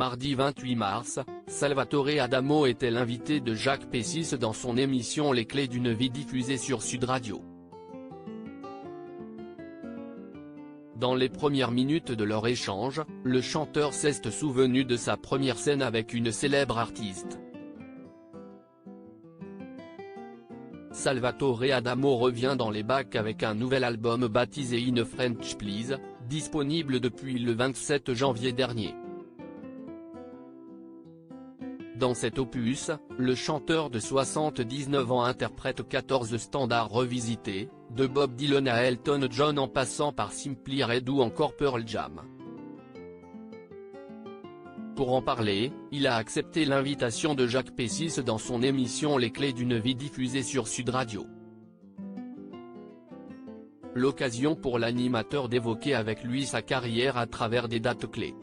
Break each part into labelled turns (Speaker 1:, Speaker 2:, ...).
Speaker 1: Mardi 28 mars, Salvatore Adamo était l'invité de Jacques Pessis dans son émission Les Clés d'une vie diffusée sur Sud Radio. Dans les premières minutes de leur échange, le chanteur s'est souvenu de sa première scène avec une célèbre artiste. Salvatore Adamo revient dans les bacs avec un nouvel album baptisé In French Please, disponible depuis le 27 janvier dernier. Dans cet opus, le chanteur de 79 ans interprète 14 standards revisités, de Bob Dylan à Elton John en passant par Simply Red ou encore Pearl Jam. Pour en parler, il a accepté l'invitation de Jacques Pessis dans son émission Les Clés d'une vie diffusée sur Sud Radio. L'occasion pour l'animateur d'évoquer avec lui sa carrière à travers des dates clés.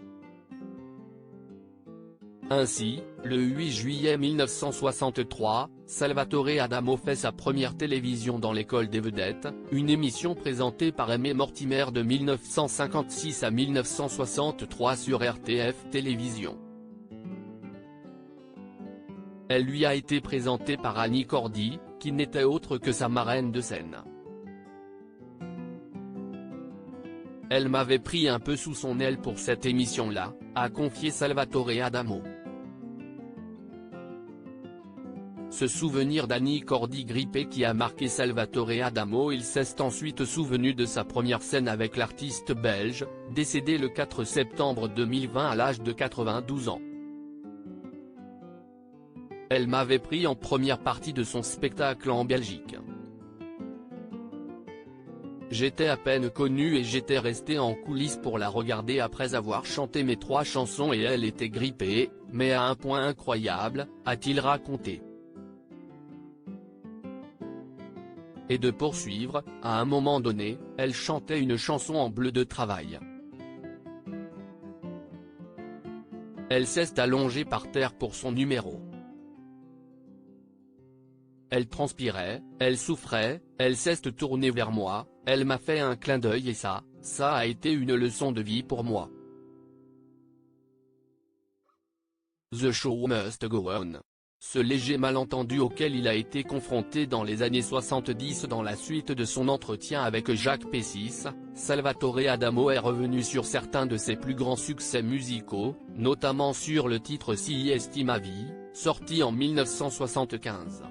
Speaker 1: Ainsi, le 8 juillet 1963, Salvatore Adamo fait sa première télévision dans l'École des vedettes, une émission présentée par Aimé Mortimer de 1956 à 1963 sur RTF Télévision. Elle lui a été présentée par Annie Cordy, qui n'était autre que sa marraine de scène. Elle m'avait pris un peu sous son aile pour cette émission-là, a confié Salvatore Adamo. Ce souvenir d'Annie Cordy grippée qui a marqué Salvatore Adamo. Il s'est ensuite souvenu de sa première scène avec l'artiste belge, décédé le 4 septembre 2020 à l'âge de 92 ans. Elle m'avait pris en première partie de son spectacle en Belgique. J'étais à peine connu et j'étais resté en coulisses pour la regarder après avoir chanté mes 3 chansons et elle était grippée, mais à un point incroyable, a-t-il raconté. Et de poursuivre, à un moment donné, elle chantait une chanson en bleu de travail. Elle s'est allongée par terre pour son numéro. Elle transpirait, elle souffrait, elle s'est tournée vers moi, elle m'a fait un clin d'œil et ça a été une leçon de vie pour moi. The show must go on. Ce léger malentendu auquel il a été confronté dans les années 70 dans la suite de son entretien avec Jacques Pessis, Salvatore Adamo est revenu sur certains de ses plus grands succès musicaux, notamment sur le titre Si esti ma vie, sorti en 1975.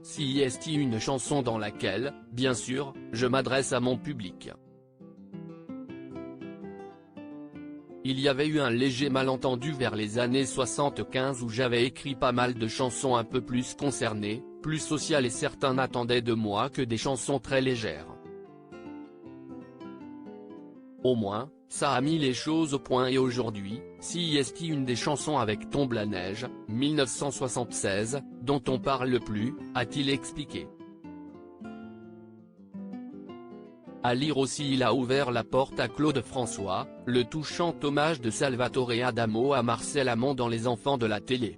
Speaker 1: Si esti, une chanson dans laquelle, bien sûr, je m'adresse à mon public. Il y avait eu un léger malentendu vers les années 75 où j'avais écrit pas mal de chansons un peu plus concernées, plus sociales et certains n'attendaient de moi que des chansons très légères. Au moins, ça a mis les choses au point et aujourd'hui, Si esti, une des chansons avec Tombe la neige, 1976, dont on parle le plus, a-t-il expliqué. À lire aussi, il a ouvert la porte à Claude François, le touchant hommage de Salvatore Adamo à Marcel Amont dans Les enfants de la télé.